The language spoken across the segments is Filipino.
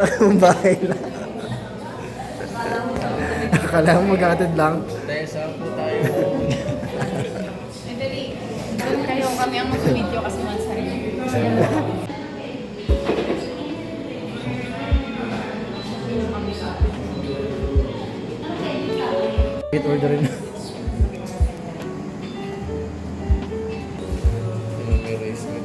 Ang bahay lang. Akala mo magkakatid lang. Dahil saan po tayo? Madali. Doon kayo kami ang mag-video kasi magsarili. Get orderin. May rice na.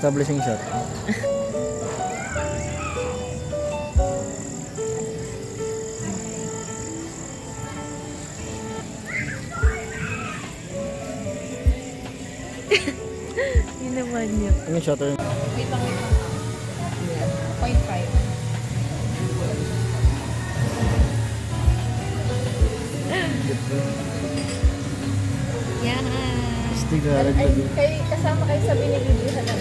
Establishing shot. Yun naman yun. Ano yung shutter? Wait lang, wait lang. 0.5. Yan. Stick na Ay, kasama kayo sa binibidyohan na.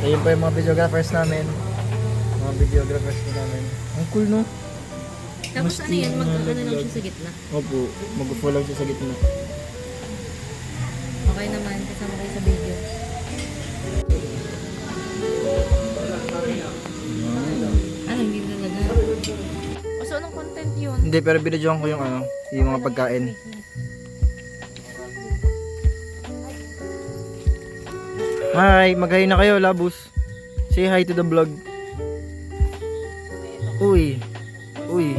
Ayun pa yung mga videographers namin. Mga videographers namin. Ang cool, no? Tapos ano yan, mag-ano lang siya sa gitna. Opo, mag-full lang siya sa gitna. Okay naman, kasama kayo sa video. Ano, hindi talaga. O, so anong content yun? Hindi, pero binidyohan ko yung ano, yung mga pagkain. Hi, mag-hi na kayo, labus. Say hi to the vlog. Uy. Uy.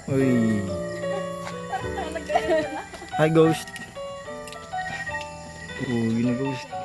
Uy. Hi, ghost. Uy, na ghost.